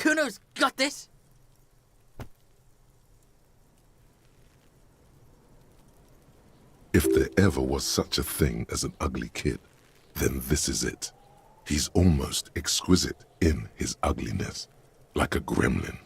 Kuno's got this. If there ever was such a thing as an ugly kid, then this is it. He's almost exquisite in his ugliness, like a gremlin.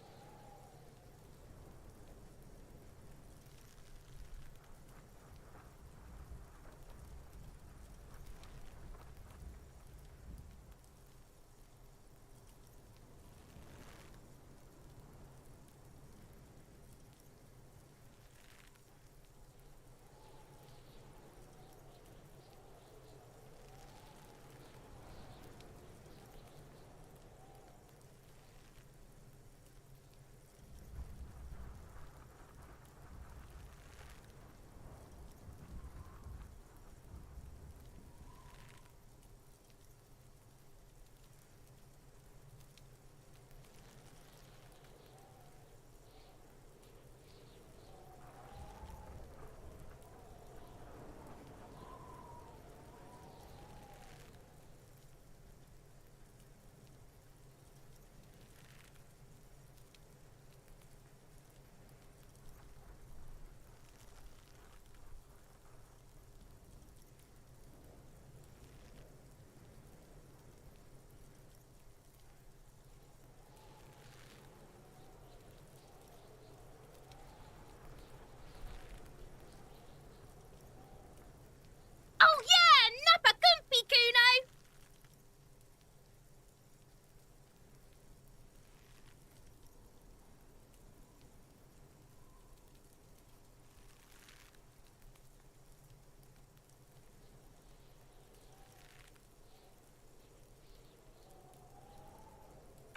Oh yeah, nappa gumpy, Kuno!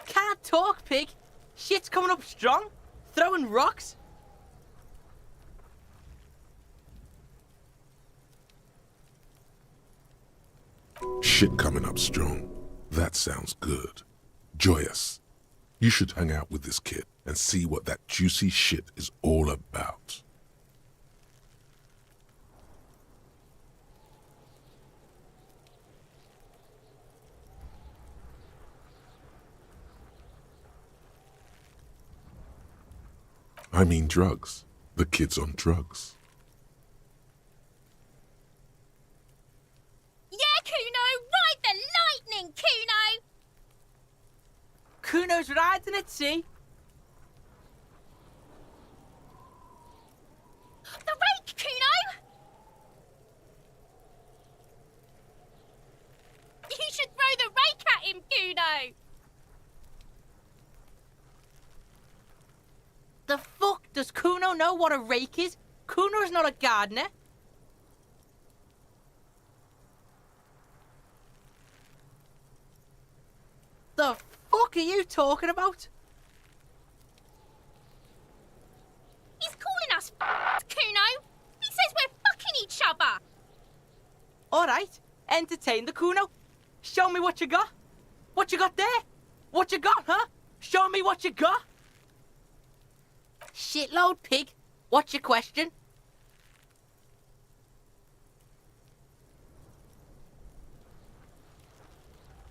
Can't talk, pig. Shit's coming up strong. Throwing rocks. Shit coming up strong. That sounds good. Joyous. You should hang out with this kid and see what that juicy shit is all about. I mean drugs. The kid's on drugs. Yeah, Kuno! Ride the lightning, Kuno! Kuno's riding it, see? The rake, Kuno! You should throw the rake at him, Kuno! The fuck does Kuno know what a rake is? Kuno's not a gardener. The fuck are you talking about? He's calling us Kuno! He says we're fucking each other! Alright, entertain the Kuno. Show me what you got. What you got there? What you got, huh? Show me what you got. Shitload, pig. What's your question?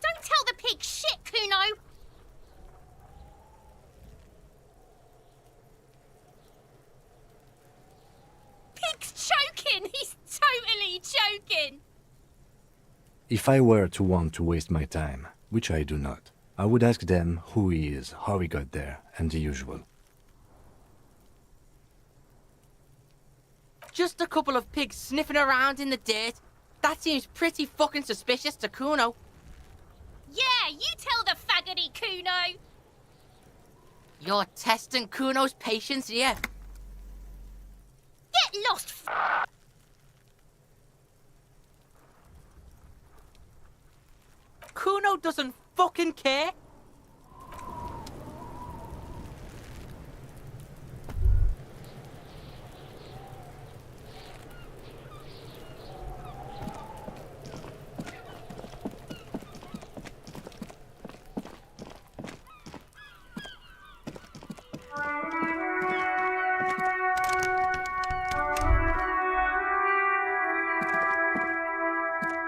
Don't tell the pig shit, Kuno! Pig's choking! He's totally choking! If I were to want to waste my time, which I do not, I would ask them who he is, how he got there, and the usual. Just a couple of pigs sniffing around in the dirt. That seems pretty fucking suspicious to Kuno. Yeah, you tell the faggoty, Kuno! You're testing Kuno's patience here. Get lost, Kuno doesn't fucking care.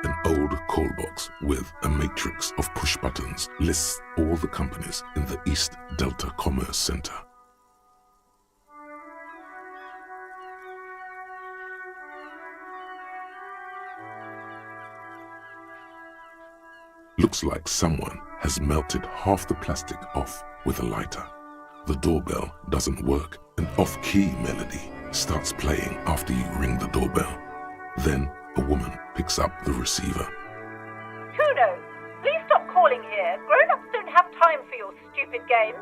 An old call box with a matrix of push buttons lists all the companies in the East Delta Commerce Center. Looks like someone has melted half the plastic off with a lighter. The doorbell doesn't work. An off-key melody starts playing after you ring the doorbell. Then a woman picks up the receiver. Kuno, please stop calling here. Grown-ups don't have time for your stupid games.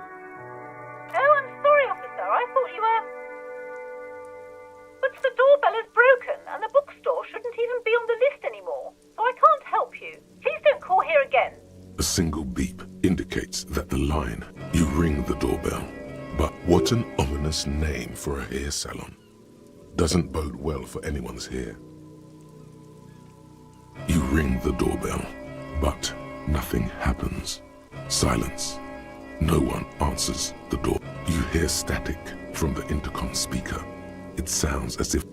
Oh, I'm sorry, officer. I thought you were... But the doorbell is broken, and the bookstore shouldn't even be on the list anymore, so I can't help you. Please don't call here again. A single beep indicates that the line, you ring the doorbell. But what an ominous name for a hair salon. Doesn't bode well for anyone's hair. You ring the doorbell, but nothing happens. Silence. No one answers the door. You hear static from the intercom speaker. It sounds as if...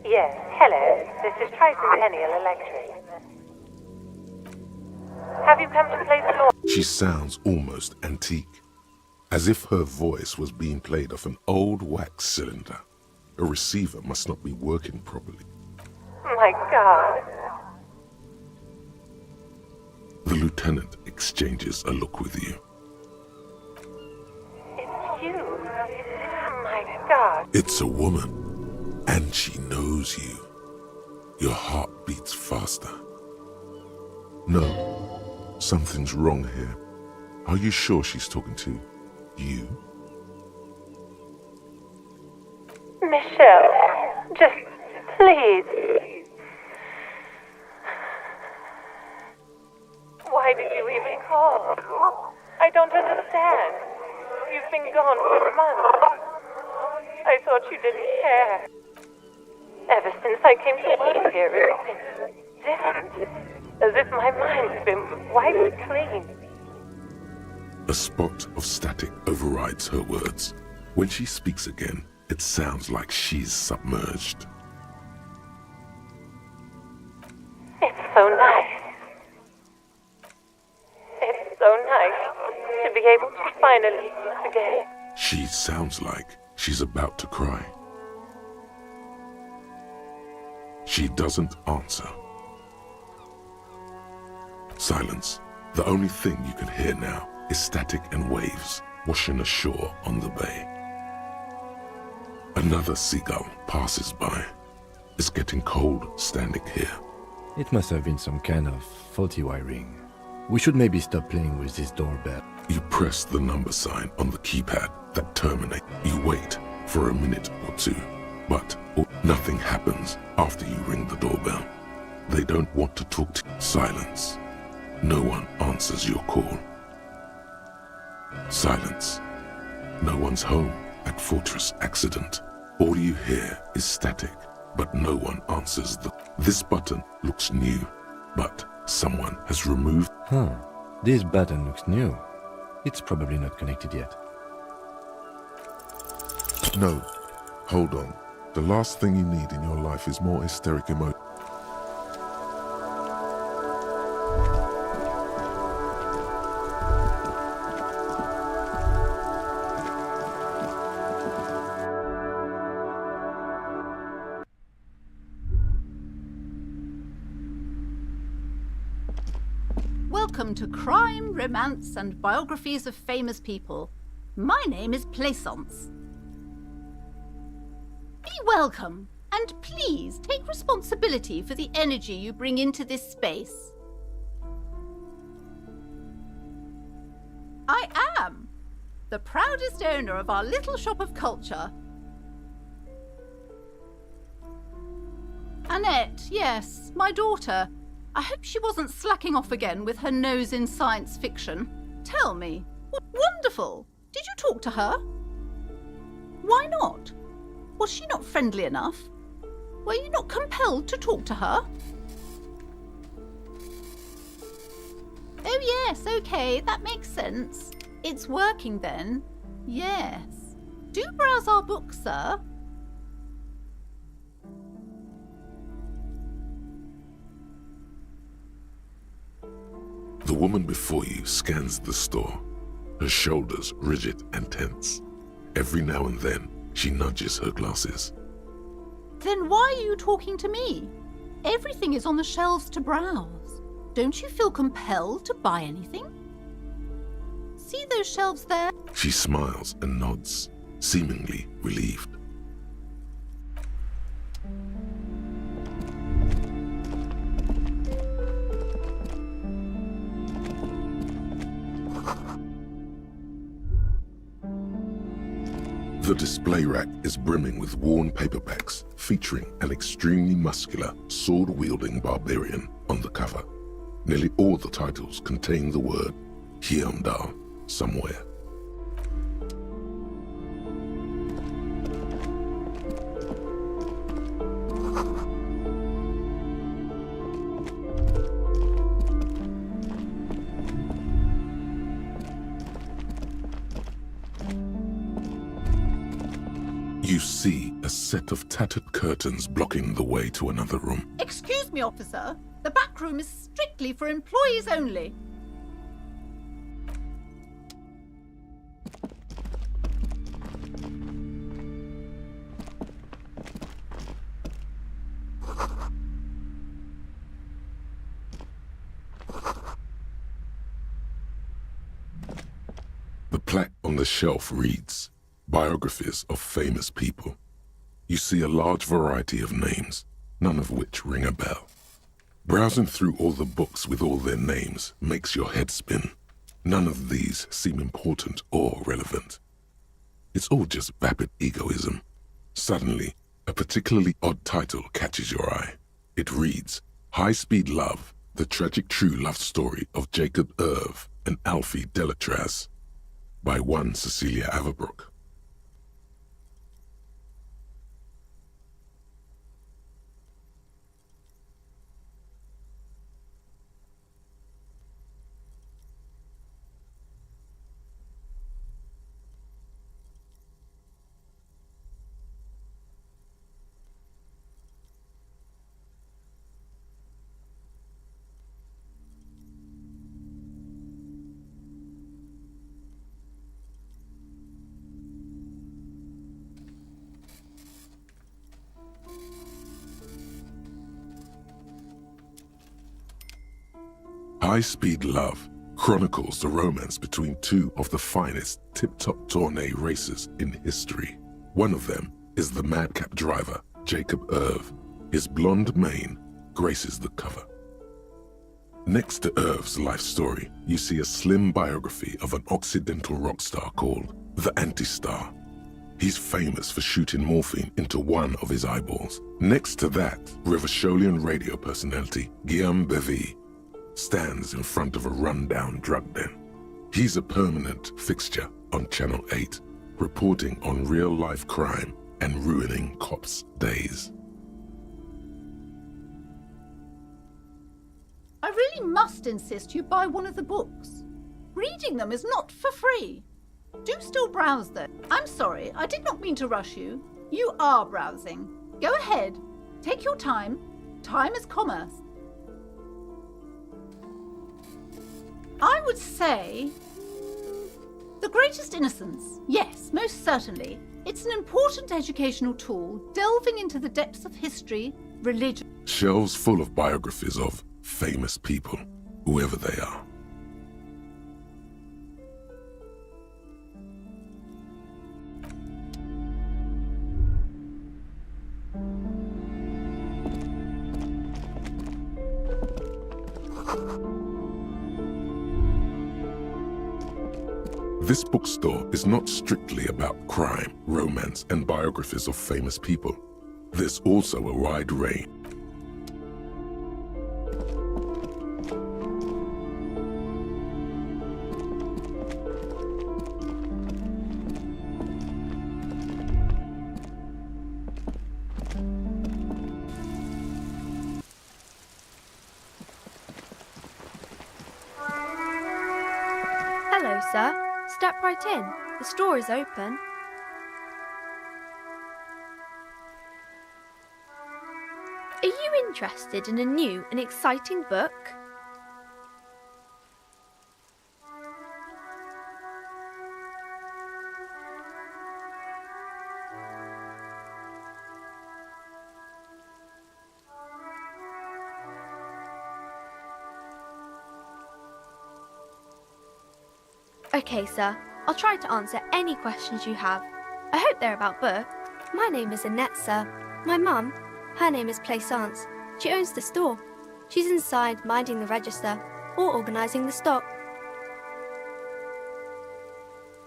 Yes, hello. This is Tricentennial Electric. Have you come to place an order? She sounds almost antique, as if her voice was being played off an old wax cylinder. A receiver must not be working properly. My God. The lieutenant exchanges a look with you. It's you. My God. It's a woman, and she knows you. Your heart beats faster. No, something's wrong here. Are you sure she's talking to you? Michelle, just please. Why did you even call? I don't understand. You've been gone for months. I thought you didn't care. Ever since I came to work here, it's been different. As if my mind's been wiped clean. A spot of static overrides her words. When she speaks again, it sounds like she's submerged. It's so nice. It's so nice to be able to finally forget. She sounds like she's about to cry. She doesn't answer. Silence. The only thing you can hear now is static and waves washing ashore on the bay. Another seagull passes by. It's getting cold standing here. It must have been some kind of faulty wiring. We should maybe stop playing with this doorbell. You press the number sign on the keypad that terminates. You wait for a minute or two, but nothing happens after you ring the doorbell. They don't want to talk to you. Silence. No one answers your call. Silence. No one's home at Fortress Accident. All you hear is static, but no one answers This button looks new, but someone has removed... This button looks new. It's probably not connected yet. No. Hold on. The last thing you need in your life is more hysteric emotion. Welcome to Crime, Romance and Biographies of Famous People. My name is Plaisance. Be welcome, and please take responsibility for the energy you bring into this space. I am the proudest owner of our little shop of culture. Annette, yes, my daughter. I hope she wasn't slacking off again with her nose in science fiction. Tell me, what wonderful! Did you talk to her? Why not? Was she not friendly enough? Were you not compelled to talk to her? Oh yes, okay, that makes sense. It's working then. Yes. Do browse our books, sir. woman before you scans the store, her shoulders rigid and tense. Every now and then, she nudges her glasses. Then why are you talking to me? Everything is on the shelves to browse. Don't you feel compelled to buy anything? See those shelves there? She smiles and nods, seemingly relieved. The display rack is brimming with worn paperbacks featuring an extremely muscular, sword-wielding barbarian on the cover. Nearly all the titles contain the word Hyundai somewhere. You see a set of tattered curtains blocking the way to another room. Excuse me, officer. The back room is strictly for employees only. The plaque on the shelf reads, Biographies of famous people. You see a large variety of names, none of which ring a bell. Browsing through all the books with all their names makes your head spin. None of these seem important or relevant. It's all just vapid egoism. Suddenly, a particularly odd title catches your eye. It reads, High Speed Love, the tragic true love story of Jacob Irv and Alfie Delatraz, by one Cecilia Averbrook. High Speed Love chronicles the romance between two of the finest tip-top tourney racers in history. One of them is the madcap driver, Jacob Irv. His blonde mane graces the cover. Next to Irv's life story, you see a slim biography of an Occidental rock star called the Anti-Star. He's famous for shooting morphine into one of his eyeballs. Next to that, Revacholian radio personality Guillaume Bevy stands in front of a rundown drug den. He's a permanent fixture on Channel 8, reporting on real-life crime and ruining cops' days. I really must insist you buy one of the books. Reading them is not for free. Do still browse though. I'm sorry, I did not mean to rush you. You are browsing. Go ahead. Take your time. Time is commerce. I would say The Greatest Innocence. Yes, most certainly. It's an important educational tool, delving into the depths of history, religion. Shelves full of biographies of famous people, whoever they are. This bookstore is not strictly about crime, romance, and biographies of famous people. There's also a wide range. Hello, sir. Step right in. The store is open. Are you interested in a new and exciting book? Okay, sir. I'll try to answer any questions you have. I hope they're about books. My name is Annette, sir. My mum, her name is Plaisance. She owns the store. She's inside minding the register or organising the stock.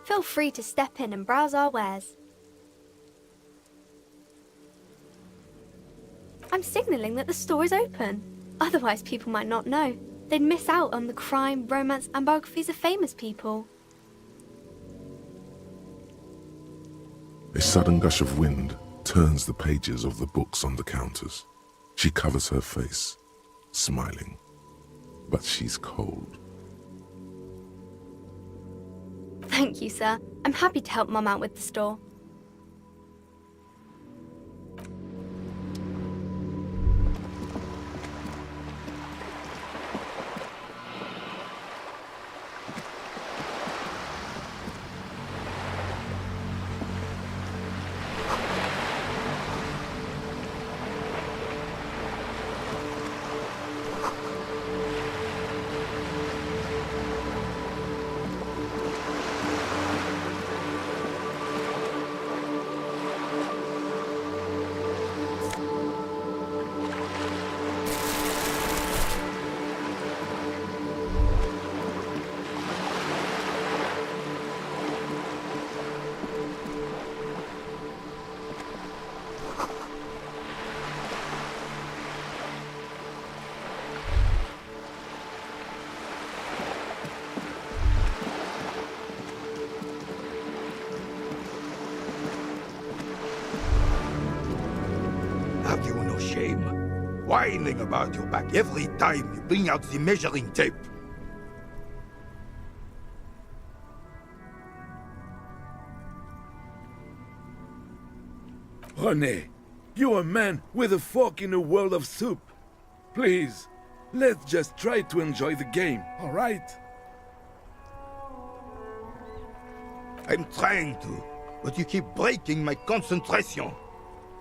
Feel free to step in and browse our wares. I'm signalling that the store is open. Otherwise, people might not know. They'd miss out on the crime, romance, and biographies of famous people. A sudden gush of wind turns the pages of the books on the counters. She covers her face, smiling, but she's cold. Thank you, sir. I'm happy to help Mum out with the store. Have you no shame? Whining about your back every time you bring out the measuring tape. René, you're a man with a fork in a world of soup. Please, let's just try to enjoy the game, alright? I'm trying to, but you keep breaking my concentration.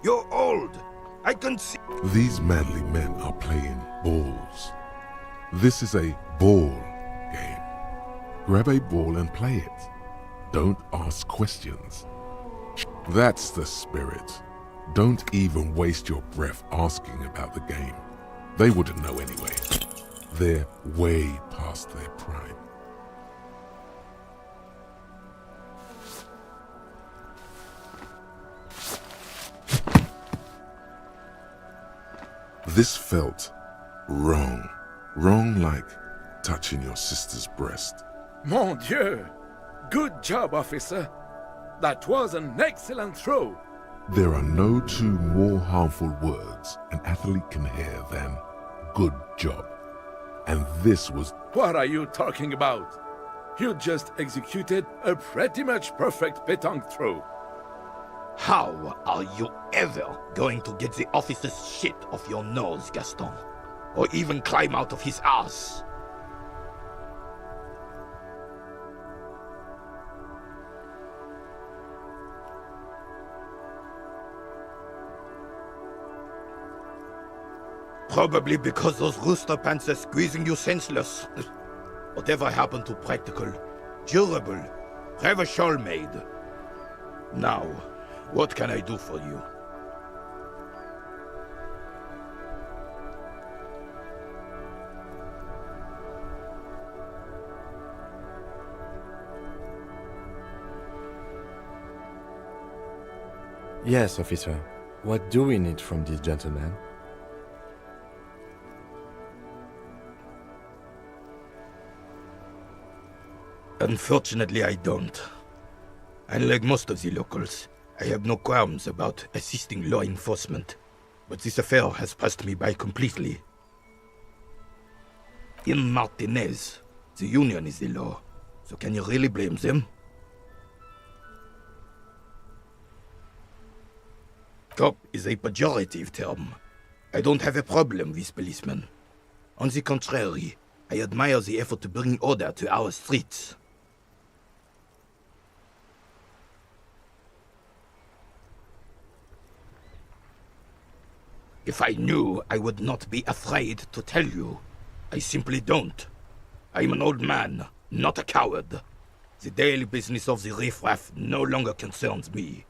You're old. I can see. These manly men are playing balls. This is a ball game. Grab a ball and play it. Don't ask questions. That's the spirit. Don't even waste your breath asking about the game. They wouldn't know anyway. They're way past their prime. This felt wrong. Wrong like touching your sister's breast. Mon Dieu! Good job, officer. That was an excellent throw. There are no two more harmful words an athlete can hear than good job. And this was... What are you talking about? You just executed a pretty much perfect pétanque throw. How are you ever going to get the officer's shit off your nose, Gaston? Or even climb out of his ass? Probably because those rooster pants are squeezing you senseless. Whatever happened to practical, durable, Revachol made? Now, what can I do for you? Yes, officer. What do we need from this gentleman? Unfortunately, I don't. Unlike most of the locals, I have no qualms about assisting law enforcement, but this affair has passed me by completely. In Martinez, the union is the law, so can you really blame them? Cop is a pejorative term. I don't have a problem with policemen. On the contrary, I admire the effort to bring order to our streets. If I knew, I would not be afraid to tell you. I simply don't. I'm an old man, not a coward. The daily business of the riffraff no longer concerns me.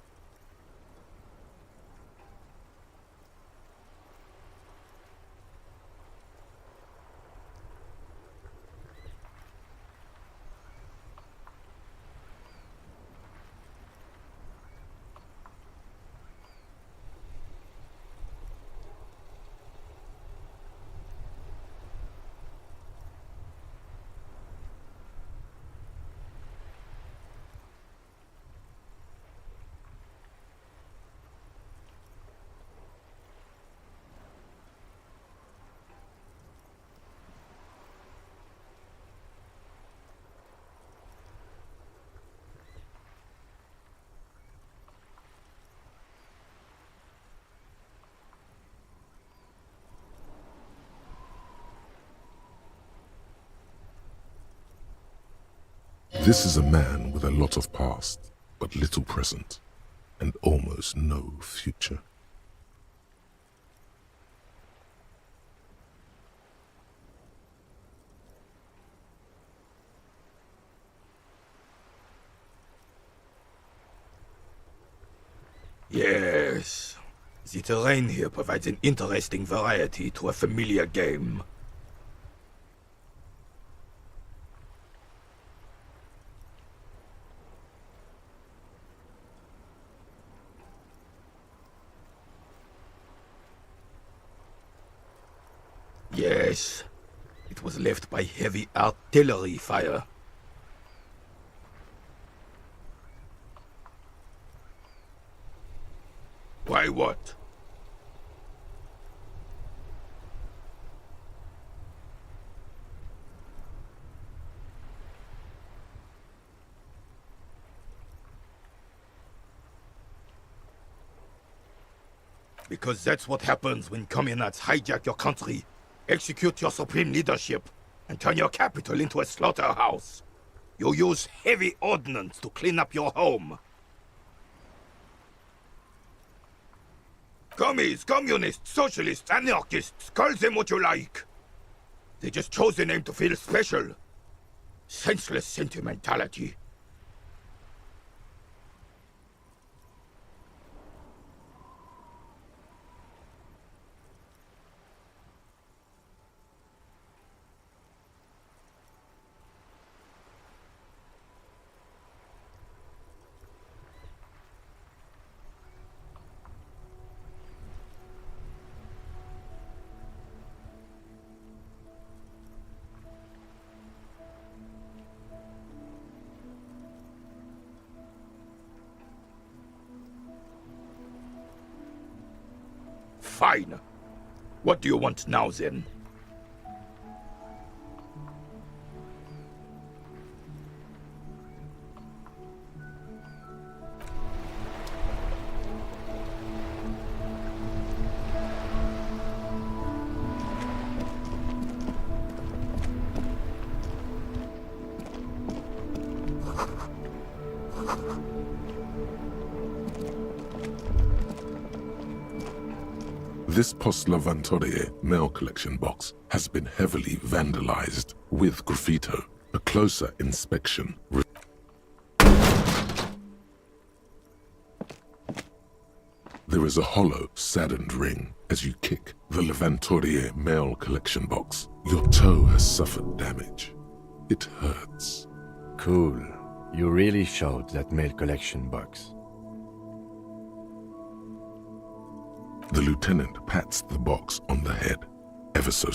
This is a man with a lot of past, but little present, and almost no future. Yes. The terrain here provides an interesting variety to a familiar game. Yes, it was left by heavy artillery fire. Why what? Because that's what happens when communards hijack your country, execute your supreme leadership, and turn your capital into a slaughterhouse. You use heavy ordnance to clean up your home. Commies, communists, socialists, anarchists, call them what you like. They just chose a name to feel special. Senseless sentimentality. Fine. What do you want now, then? This Post-Lavantorie mail collection box has been heavily vandalized with graffito. A closer inspection. There is a hollow, saddened ring as you kick the Lavantorie mail collection box. Your toe has suffered damage. It hurts. Cool. You really showed that mail collection box. The lieutenant pats the box on the head, ever so.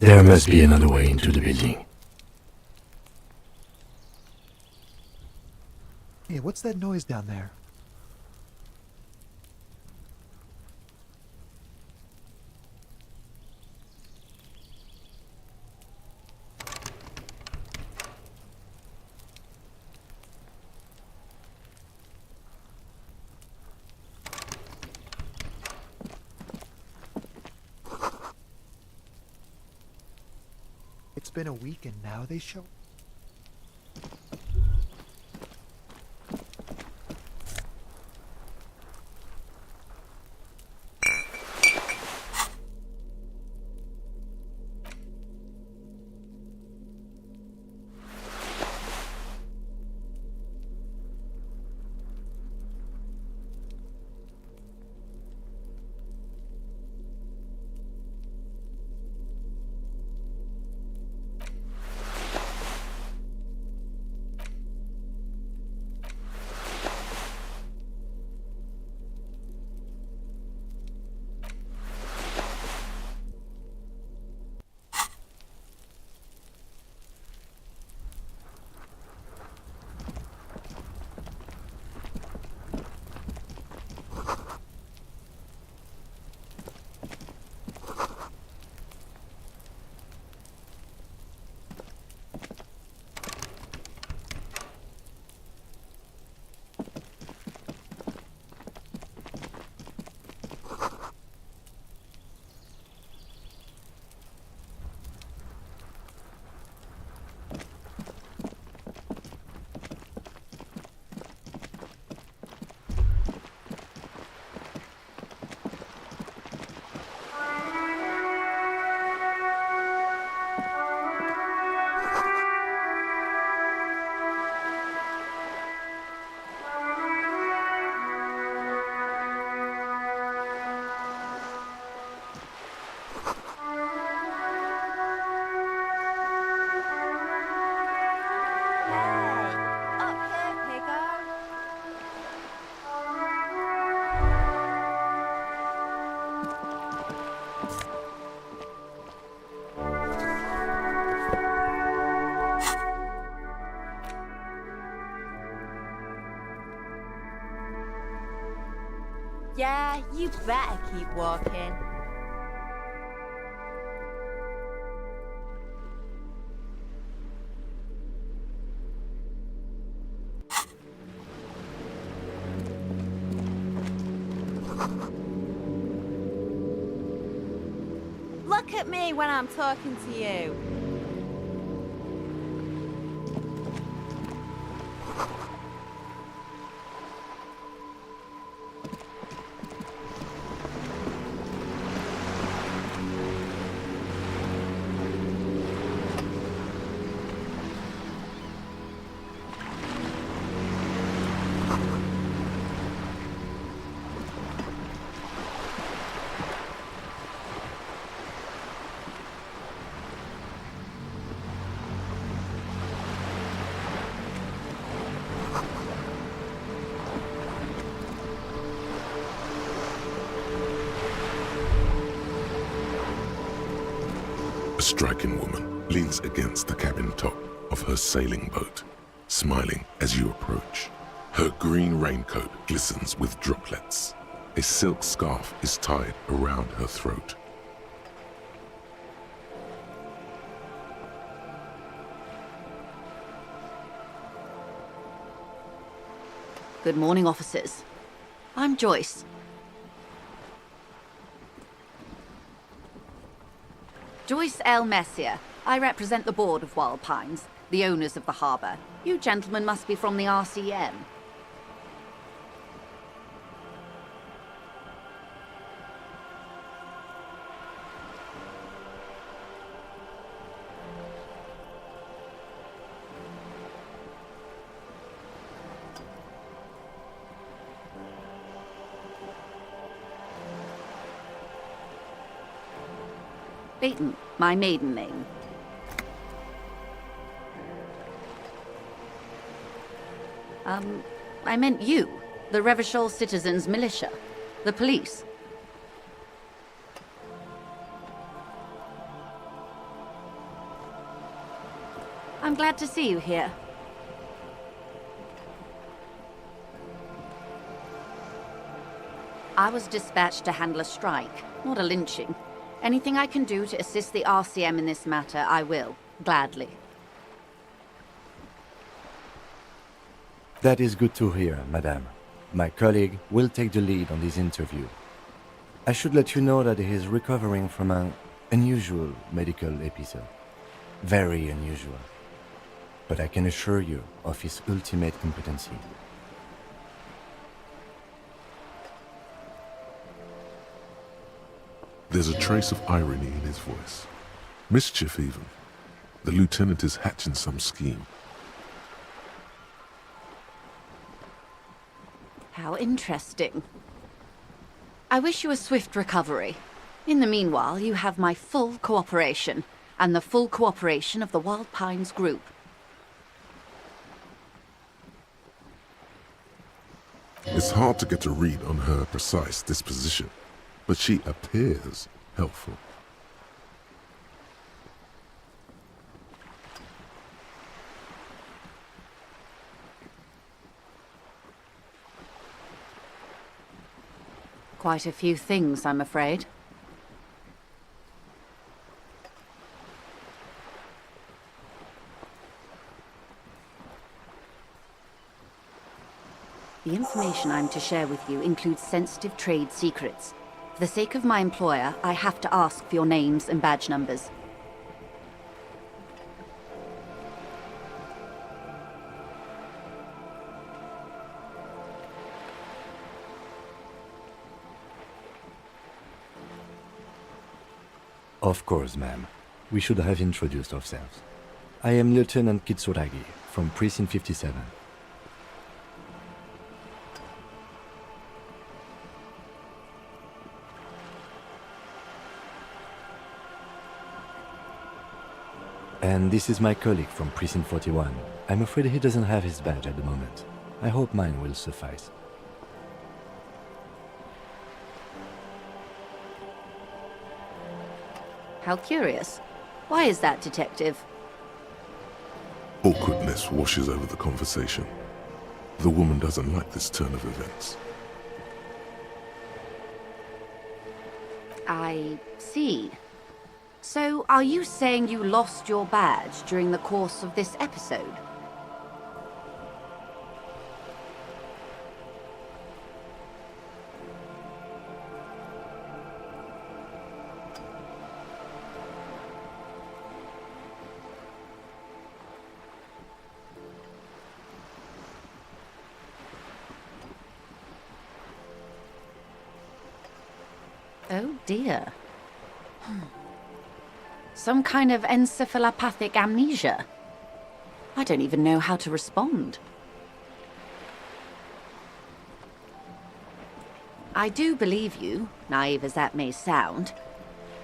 There must be another way into the building. Hey, what's that noise down there? It's been a week and now they show. Yeah, you better keep walking. Look at me when I'm talking to you. A striking woman leans against the cabin top of her sailing boat, smiling as you approach. Her green raincoat glistens with droplets. A silk scarf is tied around her throat. Good morning, officers. I'm Joyce. Joyce L. Messier. I represent the board of Wild Pines, the owners of the harbour. You gentlemen must be from the RCM. Leighton, my maiden name. I meant you, the Revachol Citizens Militia, the police. I'm glad to see you here. I was dispatched to handle a strike, not a lynching. Anything I can do to assist the RCM in this matter, I will, gladly. That is good to hear, madame. My colleague will take the lead on this interview. I should let you know that he is recovering from an unusual medical episode. Very unusual. But I can assure you of his ultimate competency. There's a trace of irony in his voice. Mischief, even. The lieutenant is hatching some scheme. How interesting. I wish you a swift recovery. In the meanwhile, you have my full cooperation, and the full cooperation of the Wild Pines group. It's hard to get a read on her precise disposition, but she appears helpful. Quite a few things, I'm afraid. The information I'm to share with you includes sensitive trade secrets. For the sake of my employer, I have to ask for your names and badge numbers. Of course, ma'am. We should have introduced ourselves. I am Lieutenant Kitsuragi from Precinct 57. And this is my colleague from Precinct 41. I'm afraid he doesn't have his badge at the moment. I hope mine will suffice. How curious. Why is that, Detective? Awkwardness washes over the conversation. The woman doesn't like this turn of events. I see. So, are you saying you lost your badge during the course of this episode? Oh dear. Some kind of encephalopathic amnesia. I don't even know how to respond. I do believe you, naive as that may sound.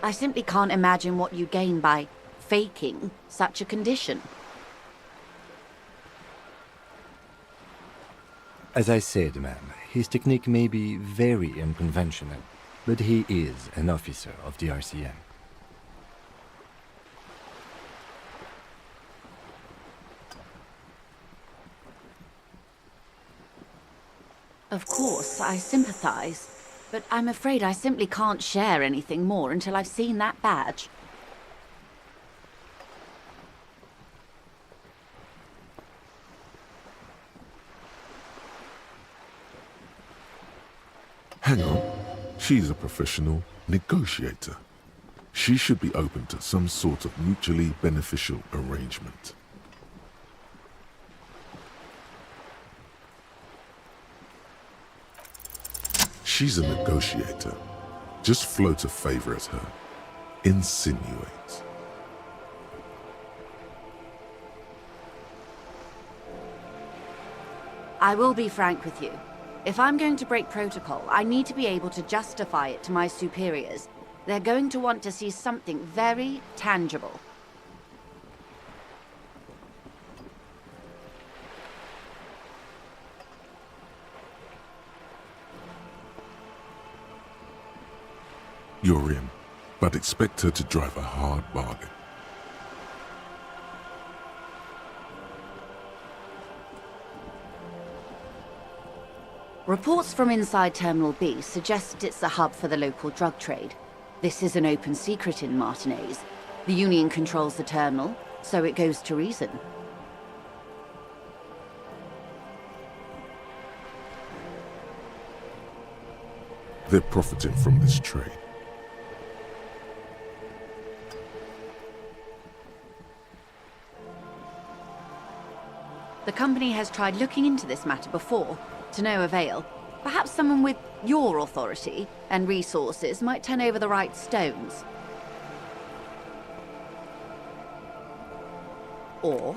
I simply can't imagine what you gain by faking such a condition. As I said, ma'am, his technique may be very unconventional, but he is an officer of the RCM. Of course, I sympathize, but I'm afraid I simply can't share anything more until I've seen that badge. Hang on. She's a professional negotiator. She should be open to some sort of mutually beneficial arrangement. She's a negotiator. Just float a favor at her. Insinuate. I will be frank with you. If I'm going to break protocol, I need to be able to justify it to my superiors. They're going to want to see something very tangible. You're in, but expect her to drive a hard bargain. Reports from inside Terminal B suggest it's a hub for the local drug trade. This is an open secret in Martinez. The Union controls the terminal, so it goes to reason. They're profiting from this trade. The company has tried looking into this matter before, to no avail. Perhaps someone with your authority and resources might turn over the right stones. Or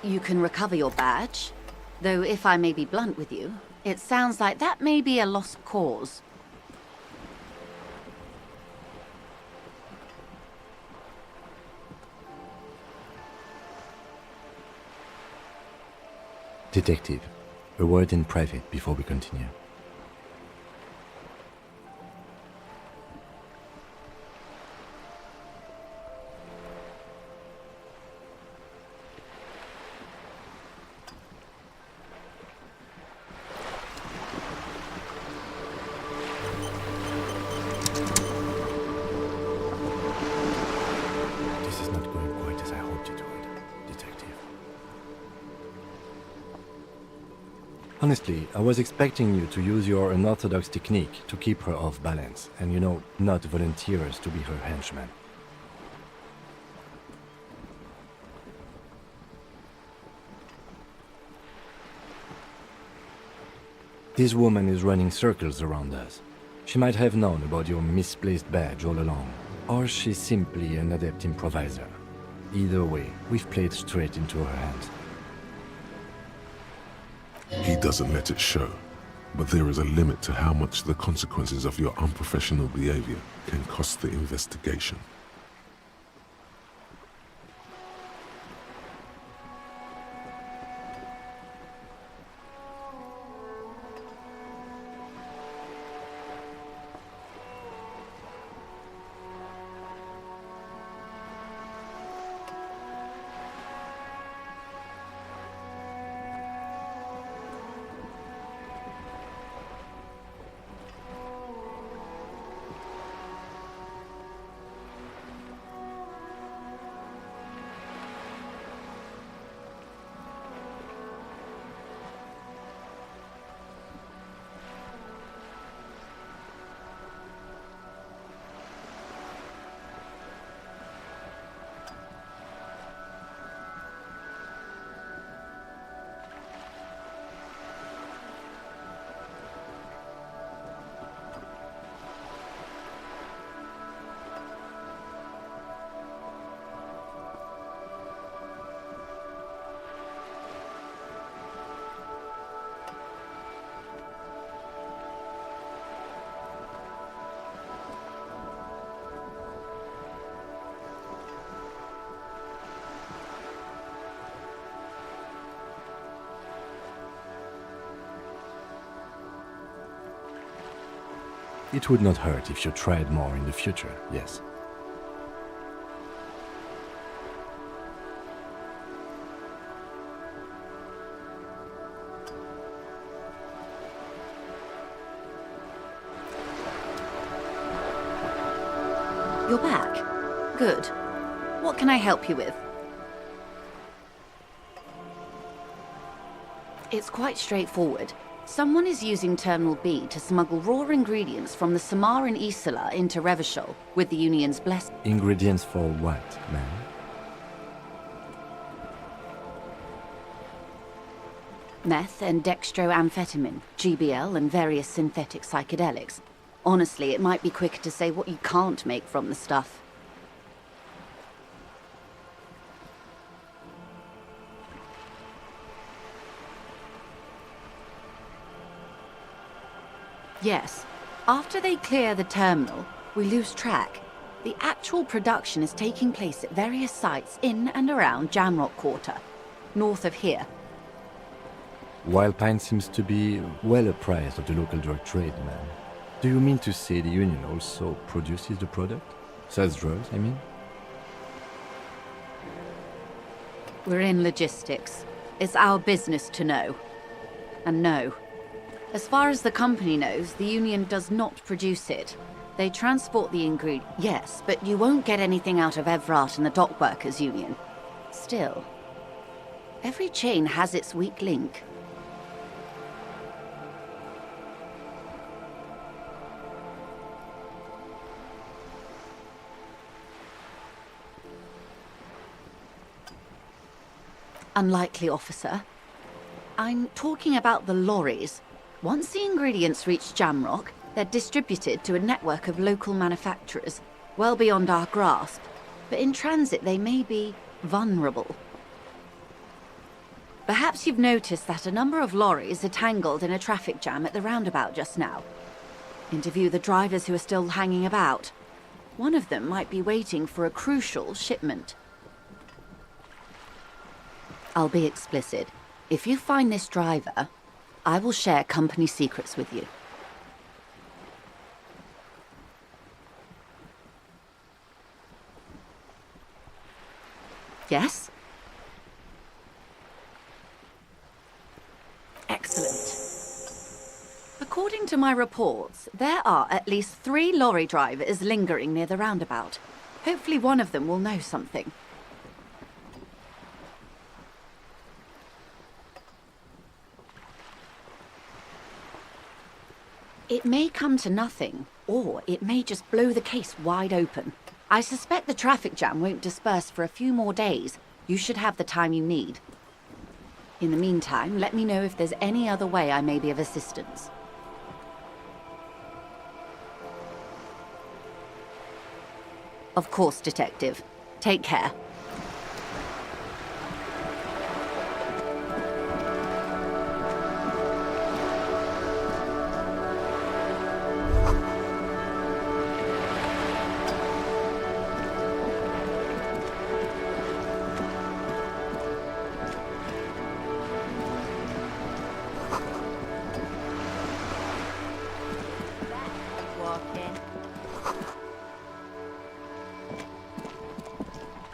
you can recover your badge, though if I may be blunt with you, it sounds like that may be a lost cause. Detective, a word in private before we continue. This is not going quite as I hoped it would, Detective. Honestly, I was expecting you to use your unorthodox technique to keep her off balance, and not volunteer us to be her henchmen. This woman is running circles around us. She might have known about your misplaced badge all along, or she's simply an adept improviser. Either way, we've played straight into her hands. He doesn't let it show, but there is a limit to how much the consequences of your unprofessional behavior can cost the investigation. It would not hurt if you tried more in the future, yes. You're back. Good. What can I help you with? It's quite straightforward. Someone is using Terminal B to smuggle raw ingredients from the Samar and Isola into Revachol with the Union's blessing. Ingredients for what, ma'am? Meth and dextroamphetamine, GBL and various synthetic psychedelics. Honestly, it might be quicker to say what you can't make from the stuff. Yes. After they clear the terminal, we lose track. The actual production is taking place at various sites in and around Jamrock Quarter, north of here. Wild Pine seems to be well apprised of the local drug trade, ma'am. Do you mean to say the Union also produces the product? Sells drugs, I mean? We're in logistics. It's our business to know. And no. As far as the company knows, the Union does not produce it. They transport the ingredient, yes, but you won't get anything out of Evrart and the Dockworkers Union. Still, every chain has its weak link. Unlikely, officer. I'm talking about the lorries. Once the ingredients reach Jamrock, they're distributed to a network of local manufacturers, well beyond our grasp. But in transit, they may be vulnerable. Perhaps you've noticed that a number of lorries are tangled in a traffic jam at the roundabout just now. Interview the drivers who are still hanging about. One of them might be waiting for a crucial shipment. I'll be explicit. If you find this driver, I will share company secrets with you. Yes? Excellent. According to my reports, there are at least 3 lorry drivers lingering near the roundabout. Hopefully one of them will know something. It may come to nothing, or it may just blow the case wide open. I suspect the traffic jam won't disperse for a few more days. You should have the time you need. In the meantime, let me know if there's any other way I may be of assistance. Of course, Detective. Take care.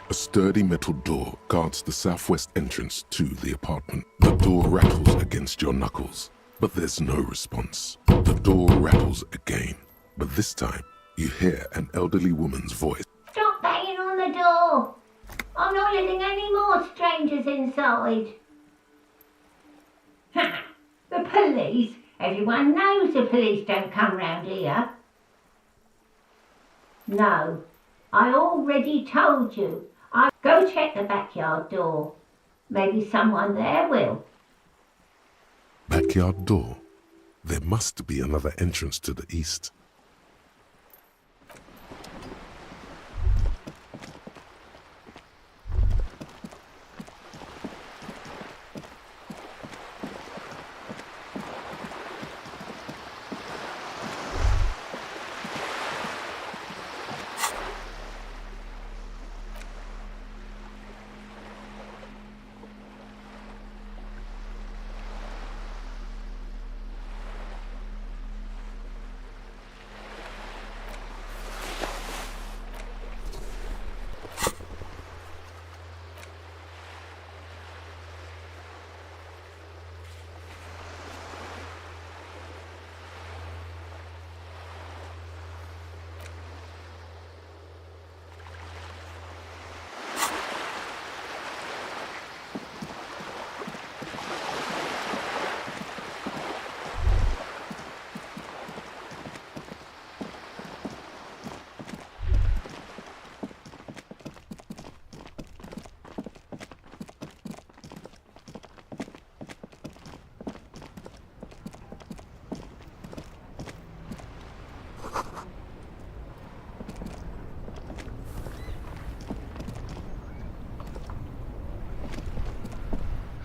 A sturdy metal door guards the southwest entrance to the apartment. The door rattles against your knuckles, but there's no response. The door rattles again, but this time you hear an elderly woman's voice. Stop banging on the door! I'm not letting any more strangers inside. The police? Everyone knows the police don't come round here. No, I already told you. Go check the backyard door. Maybe someone there will. Backyard door? There must be another entrance to the east.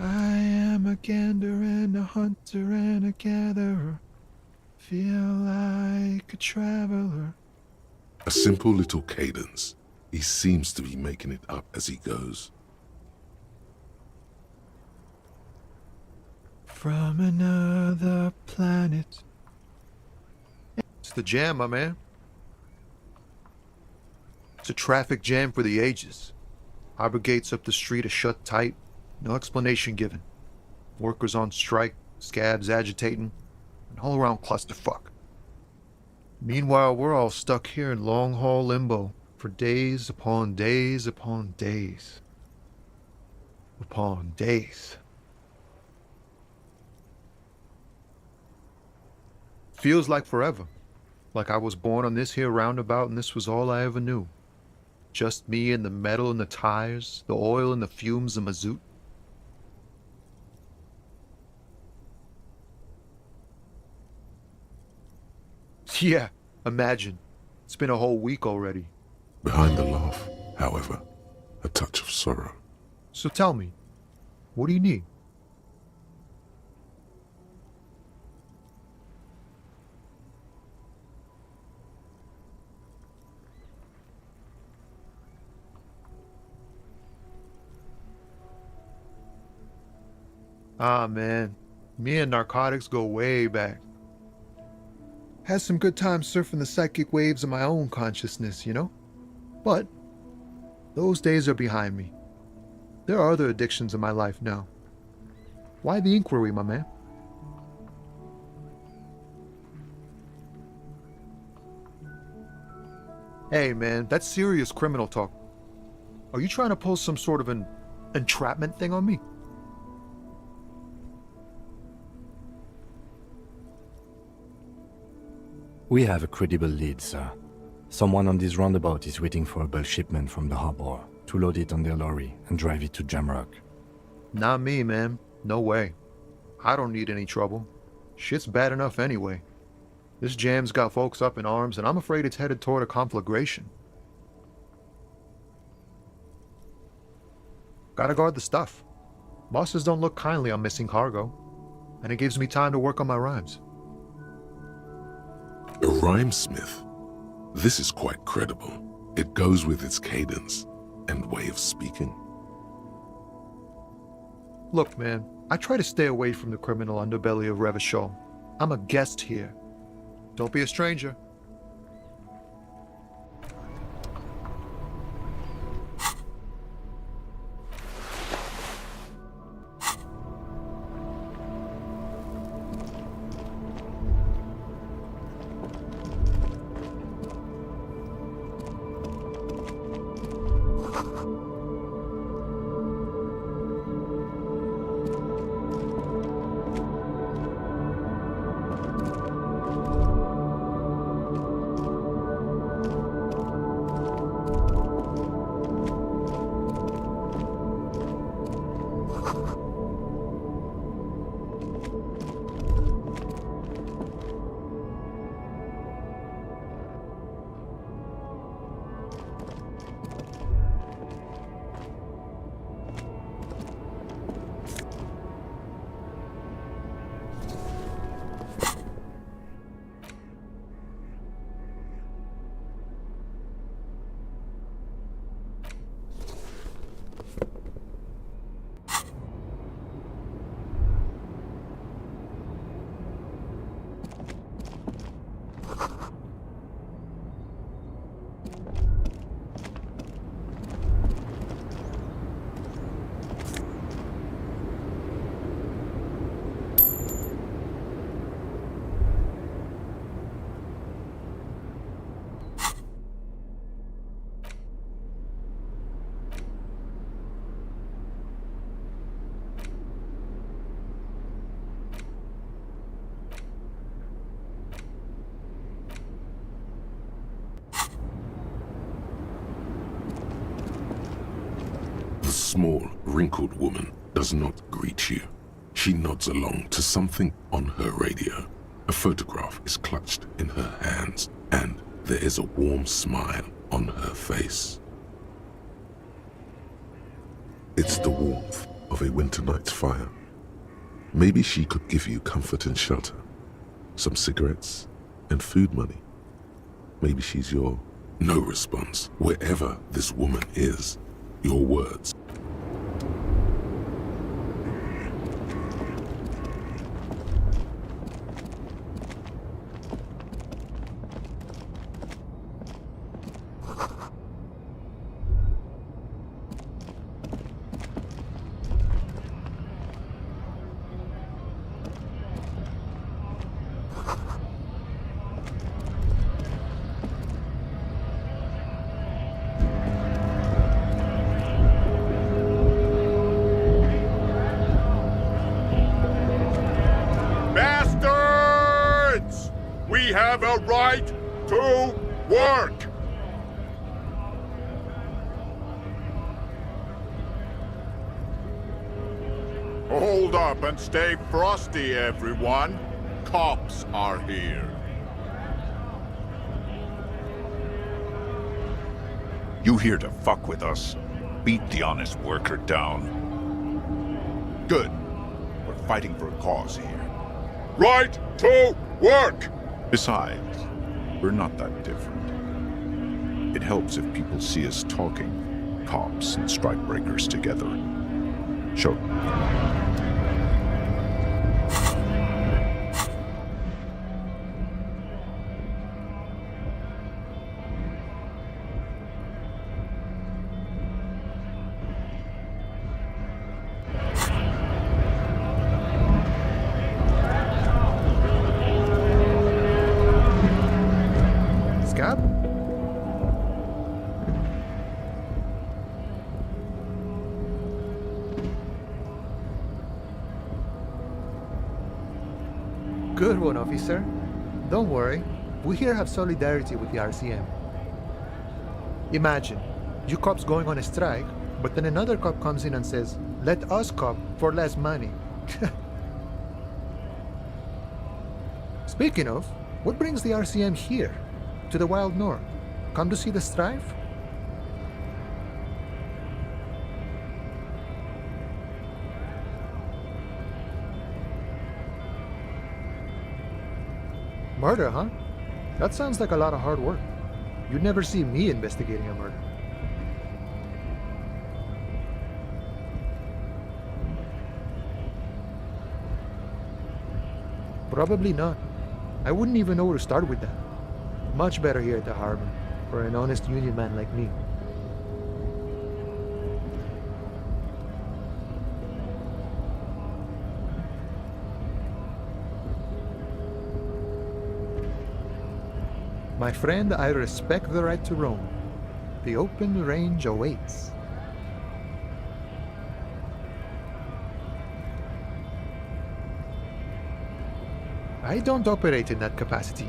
I am a gander and a hunter and a gatherer. Feel like a traveler. A simple little cadence. He seems to be making it up as he goes. From another planet. It's the jam, my man. It's a traffic jam for the ages. Harbor gates up the street are shut tight. No explanation given. Workers on strike, scabs agitating. all-around clusterfuck. Meanwhile, we're all stuck here in long-haul limbo for days upon days upon days. Upon days. Feels like forever. Like I was born on this here roundabout and this was all I ever knew. Just me and the metal and the tires, the oil and the fumes of mazout. Yeah, imagine. It's been a whole week already. Behind the laugh, however, a touch of sorrow. So tell me, what do you need? Ah, man, me and narcotics go way back. Had some good times surfing the psychic waves of my own consciousness, you know? But those days are behind me. There are other addictions in my life now. Why the inquiry, my man? Hey, man, that's serious criminal talk. Are you trying to pull some sort of an entrapment thing on me? We have a credible lead, sir. Someone on this roundabout is waiting for a bulk shipment from the harbor to load it on their lorry and drive it to Jamrock. Not me, man. No way. I don't need any trouble. Shit's bad enough anyway. This jam's got folks up in arms, and I'm afraid it's headed toward a conflagration. Gotta guard the stuff. Bosses don't look kindly on missing cargo, and it gives me time to work on my rhymes. A rhymesmith? This is quite credible. It goes with its cadence and way of speaking. Look, man, I try to stay away from the criminal underbelly of Revachol. I'm a guest here. Don't be a stranger. The small, wrinkled woman does not greet you. She nods along to something on her radio. A photograph is clutched in her hands, and there is a warm smile on her face. It's the warmth of a winter night's fire. Maybe she could give you comfort and shelter, some cigarettes and food money. Maybe she's your no response. Wherever this woman is, your words. We have a right to work! Hold up and stay frosty, everyone. Cops are here. You here to fuck with us? Beat the honest worker down. Good. We're fighting for a cause here. Right to work! Besides, we're not that different. It helps if people see us talking, cops and strikebreakers together. Sure. Scab? Good one, officer. Don't worry. We here have solidarity with the RCM. Imagine, you cops going on a strike, but then another cop comes in and says, let us cop for less money. Speaking of, what brings the RCM here? To the Wild North? Come to see the strife? Murder, huh? That sounds like a lot of hard work. You'd never see me investigating a murder. Probably not. I wouldn't even know where to start with that. Much better here at the harbor, for an honest union man like me. My friend, I respect the right to roam. The open range awaits. I don't operate in that capacity.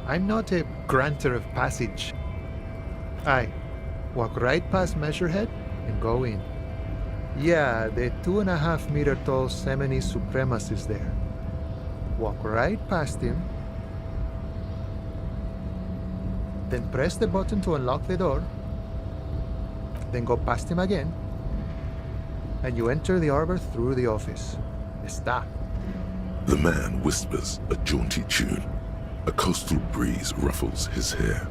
I'm not a granter of passage. I walk right past Measurehead and go in. Yeah, the 2.5 meter tall Semini Supremus is there. Walk right past him, then press the button to unlock the door, then go past him again, and you enter the arbor through the office. Está. The man whispers a jaunty tune. A coastal breeze ruffles his hair.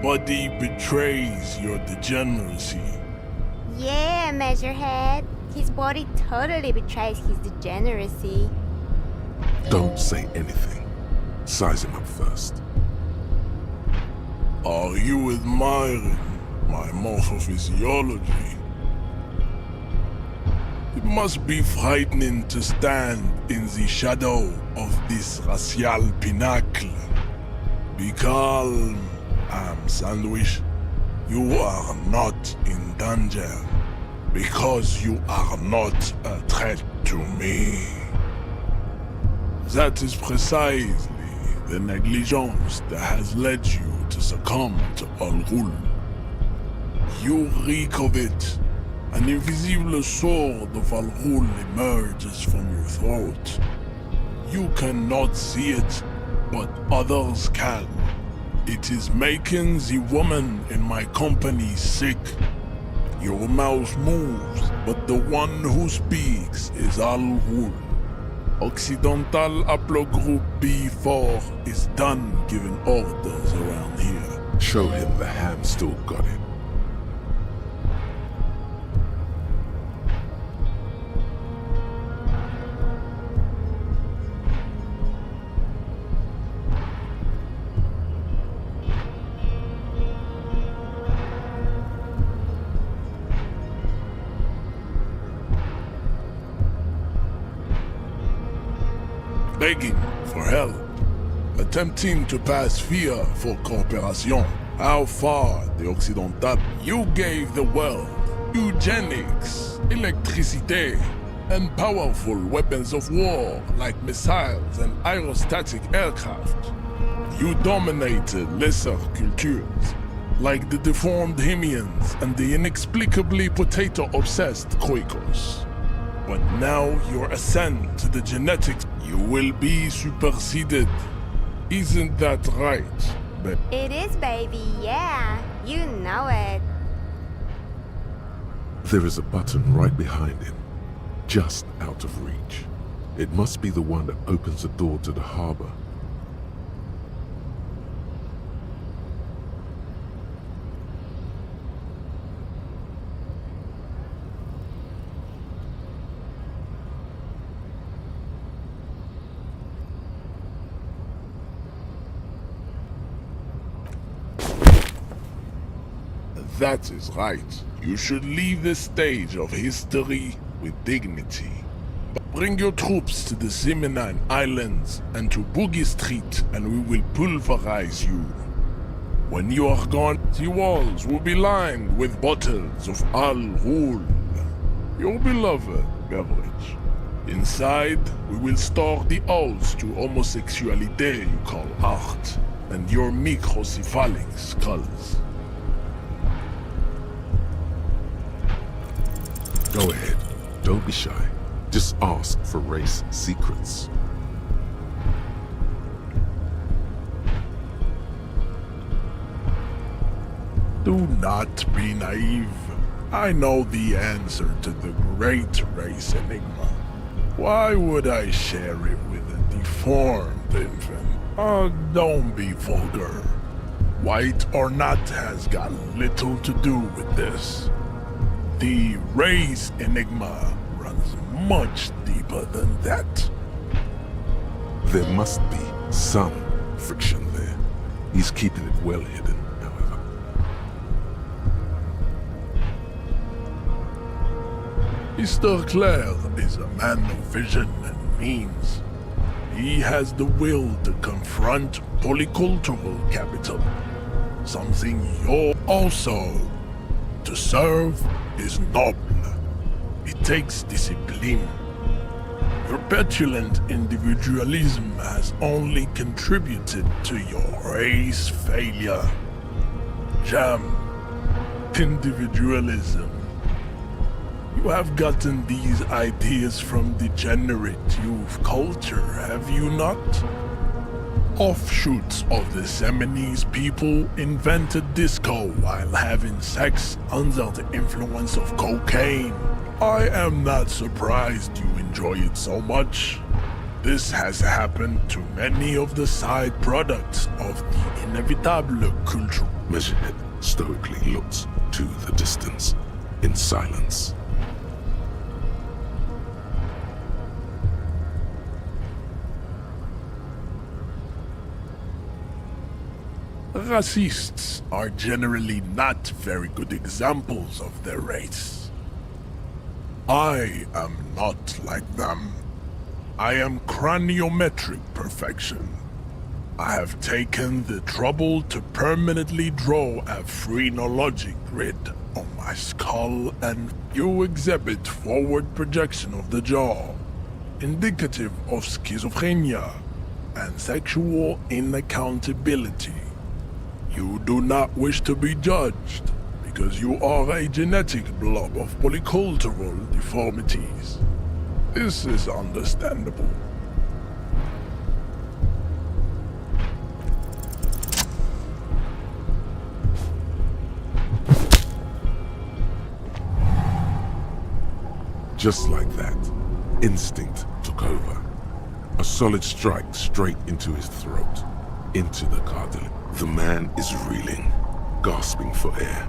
Body betrays your degeneracy. Yeah, Measurehead. His body totally betrays his degeneracy. Don't say anything. Size him up first. Are you admiring my morphophysiology? It must be frightening to stand in the shadow of this racial pinnacle. Be calm. Sandwich, you are not in danger because you are not a threat to me. That is precisely the negligence that has led you to succumb to Al Ghul. You reek of it. An invisible sword of Al Ghul emerges from your throat. You cannot see it, but others can. It is making the woman in my company sick. Your mouth moves, but the one who speaks is Al Ghul. Occidental Haplogroup B4 is done giving orders around here. Show him the ham still got it. begging for help, attempting to pass via for cooperation. How far the Occidental? You gave the world eugenics, electricity, and powerful weapons of war like missiles and aerostatic aircraft. You dominated lesser cultures like the deformed Hemians and the inexplicably potato-obsessed Quakers. But now your ascent to the genetics, you will be superseded. Isn't that right, babe? It is, baby, yeah. You know it. There is a button right behind him, just out of reach. It must be the one that opens the door to the harbor. That is right. You should leave this stage of history with dignity. Bring your troops to the Simonine Islands and to Boogie Street, and we will pulverize you. When you are gone, the walls will be lined with bottles of Al Ghul, your beloved beverage. Inside, we will store the odes to homosexuality you call art, and your microcephalic skulls. Go ahead. Don't be shy. Just ask for race secrets. Do not be naive. I know the answer to the great race enigma. Why would I share it with a deformed infant? Oh, don't be vulgar. White or not has got little to do with this. The race enigma runs much deeper than that. There must be some friction there. He's keeping it well hidden, however. Mr. Clare is a man of vision and means. He has the will to confront polycultural capital, something you're also. To serve is noble. It takes discipline. Your petulant individualism has only contributed to your race failure. Jam. Individualism. You have gotten these ideas from degenerate youth culture, have you not? Offshoots of the Seminoles people invented disco while having sex under the influence of cocaine. I am not surprised you enjoy it so much. This has happened to many of the side products of the inevitable culture. Measurehead stoically looks to the distance, in silence. Racists are generally not very good examples of their race. I am not like them. I am craniometric perfection. I have taken the trouble to permanently draw a phrenologic grid on my skull, and you exhibit forward projection of the jaw, indicative of schizophrenia and sexual inaccountability. You do not wish to be judged because you are a genetic blob of polycultural deformities. This is understandable. Just like that, instinct took over. A solid strike straight into his throat, into the cartilage. The man is reeling, gasping for air.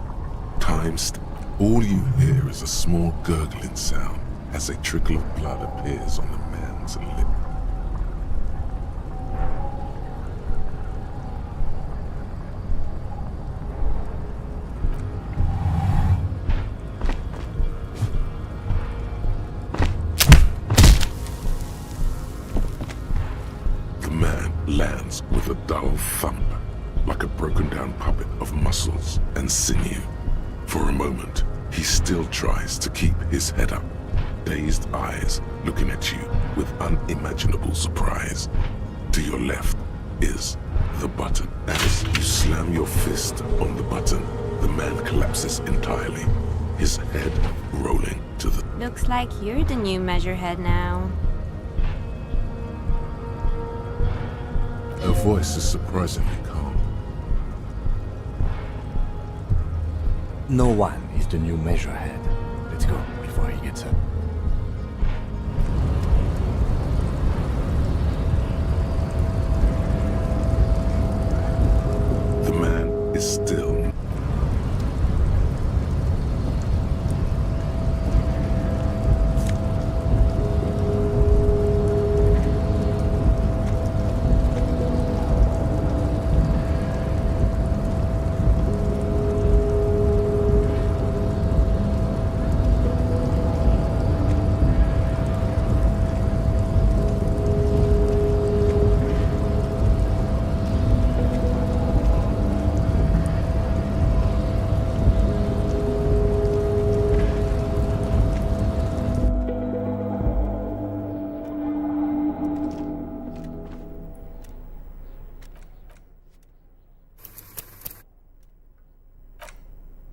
All you hear is a small gurgling sound as a trickle of blood appears on the man's lip. with a dull thump, like a broken down puppet of muscles and sinew. For a moment, he still tries to keep his head up, dazed eyes looking at you with unimaginable surprise. To your left is the button. As you slam your fist on the button, the man collapses entirely, his head rolling to the... Looks like you're the new measurehead now. Her voice is surprisingly calm. No one is the new measurehead. Let's go before he gets up. The man is still